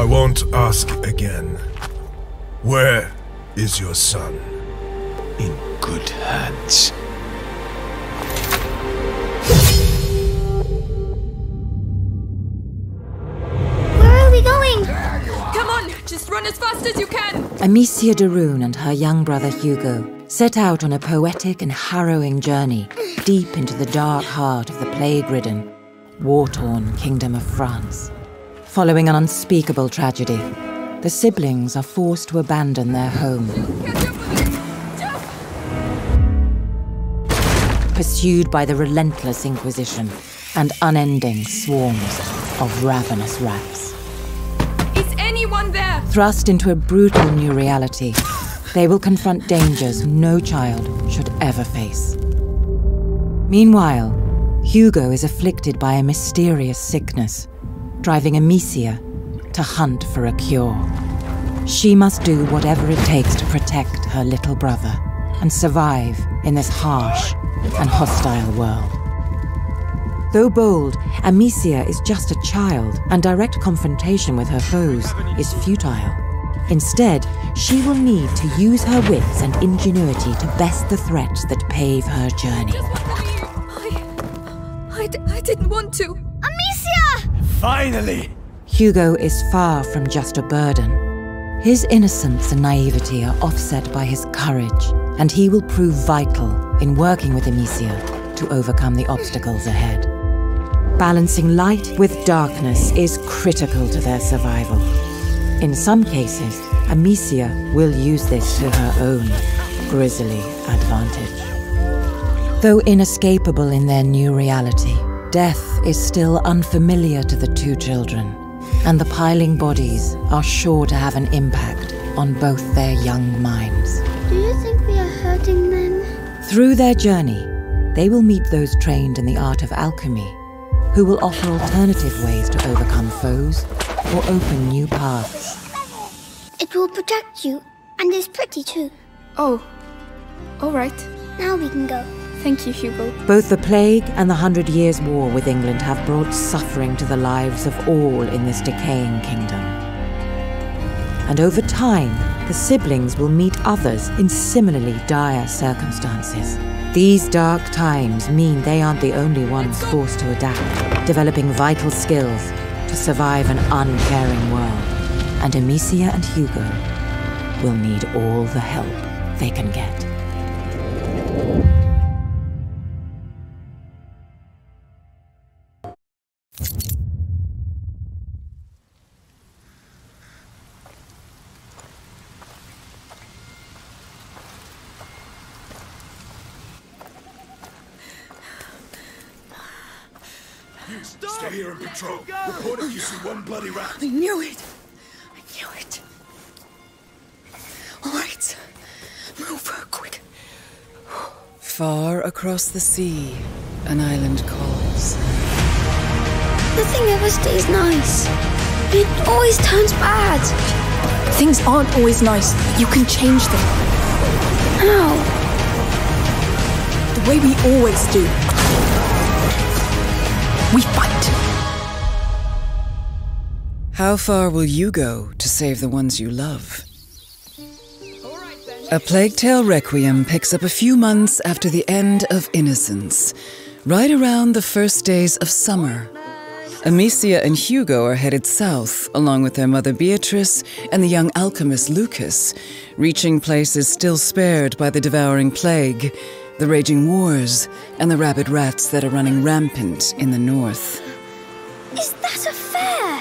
won't ask again. Where is your son? In good hands. Where are we going? Come on, just run as fast as you can! Amicia de Rune and her young brother Hugo set out on a poetic and harrowing journey deep into the dark heart of the plague-ridden, war-torn Kingdom of France. Following an unspeakable tragedy, the siblings are forced to abandon their home. Pursued by the relentless Inquisition and unending swarms of ravenous rats. Is anyone there? Thrust into a brutal new reality, they will confront dangers no child should ever face. Meanwhile, Hugo is afflicted by a mysterious sickness, driving Amicia to hunt for a cure. She must do whatever it takes to protect her little brother and survive in this harsh and hostile world. Though bold, Amicia is just a child, and direct confrontation with her foes is futile. Instead, she will need to use her wits and ingenuity to best the threats that pave her journey. I didn't want to. Amicia! Finally! Hugo is far from just a burden. His innocence and naivety are offset by his courage, and he will prove vital in working with Amicia to overcome the obstacles ahead. Balancing light with darkness is critical to their survival. In some cases, Amicia will use this to her own grisly advantage. Though inescapable in their new reality, death is still unfamiliar to the two children, and the piling bodies are sure to have an impact on both their young minds. Do you think we are hurting them? Through their journey, they will meet those trained in the art of alchemy, who will offer alternative ways to overcome foes or open new paths. It will protect you, and is pretty too. Oh, all right. Now we can go. Thank you, Hugo. Both the plague and the 100 Years' War with England have brought suffering to the lives of all in this decaying kingdom. And over time, the siblings will meet others in similarly dire circumstances. These dark times mean they aren't the only ones forced to adapt, developing vital skills to survive an uncaring world. And Amicia and Hugo will need all the help they can get. Stay here and patrol. Report if you see one bloody rat. I knew it. I knew it. All right. Move, quick. Far across the sea, an island calls. Nothing ever stays nice. It always turns bad. Things aren't always nice. You can change them. How? The way we always do. We fight. How far will you go to save the ones you love? A Plague Tale Requiem picks up a few months after the end of Innocence, right around the first days of summer. Amicia and Hugo are headed south, along with their mother Beatrice and the young alchemist Lucas, reaching places still spared by the devouring plague, the raging wars, and the rabid rats that are running rampant in the north. Is that a fair?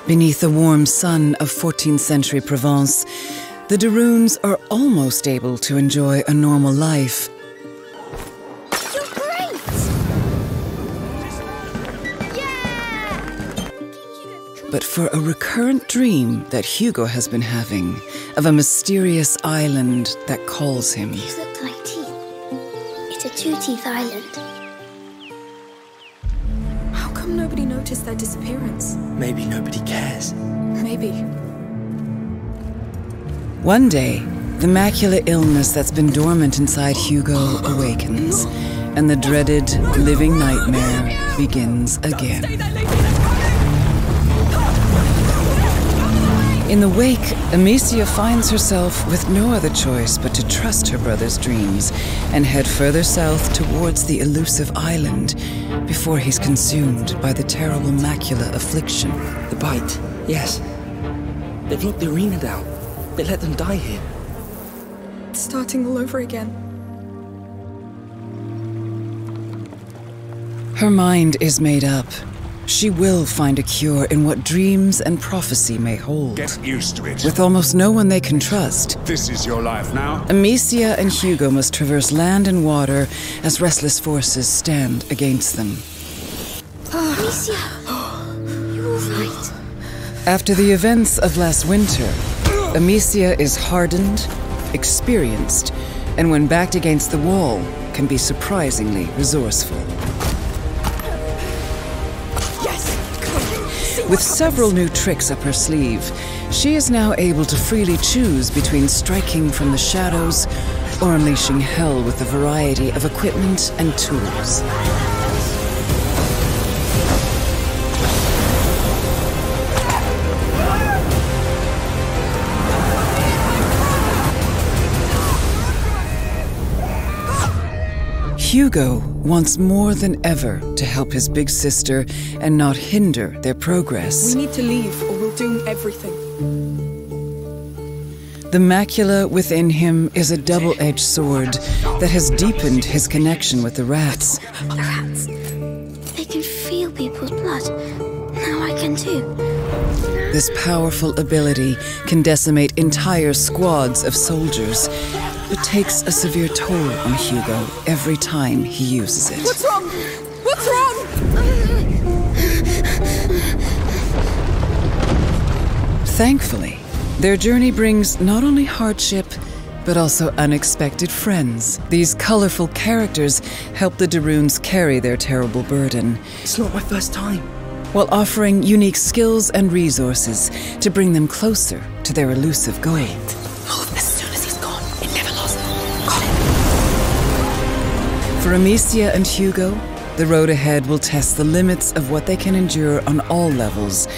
Beneath the warm sun of 14th century Provence, the de Runes are almost able to enjoy a normal life. You're great! Yeah! But for a recurrent dream that Hugo has been having of a mysterious island that calls him. These look like teeth. It's a two-teeth island. How come nobody noticed their disappearance? Maybe nobody cares. Maybe. One day, the macular illness that's been dormant inside Hugo awakens, and the dreaded living nightmare begins again. In the wake, Amicia finds herself with no other choice but to trust her brother's dreams and head further south towards the elusive island before he's consumed by the terrible macula affliction. The bite, yes. They've locked the arena down. They let them die here. It's starting all over again. Her mind is made up. She will find a cure in what dreams and prophecy may hold. Get used to it. With almost no one they can trust, This is your life now. Amicia and Hugo must traverse land and water as restless forces stand against them. Amicia, you all right? After the events of last winter, Amicia is hardened, experienced, and when backed against the wall, can be surprisingly resourceful. With several new tricks up her sleeve, she is now able to freely choose between striking from the shadows or unleashing hell with a variety of equipment and tools. Hugo wants more than ever to help his big sister and not hinder their progress. We need to leave or we'll doom everything. The macula within him is a double-edged sword that has deepened his connection with the rats. The rats. They can feel people's blood. Now I can too. This powerful ability can decimate entire squads of soldiers, but takes a severe toll on Hugo every time he uses it. What's wrong? What's wrong? Thankfully, their journey brings not only hardship, but also unexpected friends. These colorful characters help the Daruns carry their terrible burden, It's not my first time. while offering unique skills and resources to bring them closer to their elusive goal. Move as soon as he's gone. It never lost. For Amicia and Hugo, the road ahead will test the limits of what they can endure on all levels,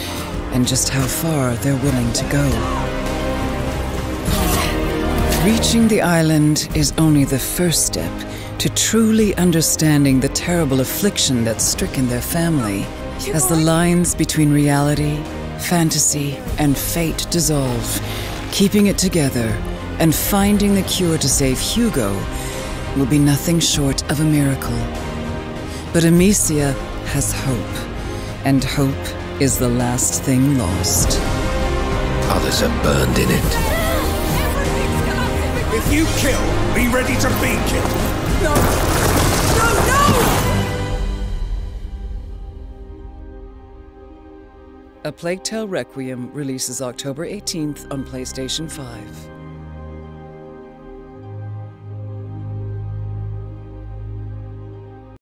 and just how far they're willing to go. Reaching the island is only the first step to truly understanding the terrible affliction that's stricken their family. As the lines between reality, fantasy, and fate dissolve, keeping it together and finding the cure to save Hugo will be nothing short of a miracle. But Amicia has hope, and hope is the last thing lost. Others are burned in it. If you kill, be ready to be killed. A Plague Tale Requiem releases October 18th on PlayStation 5.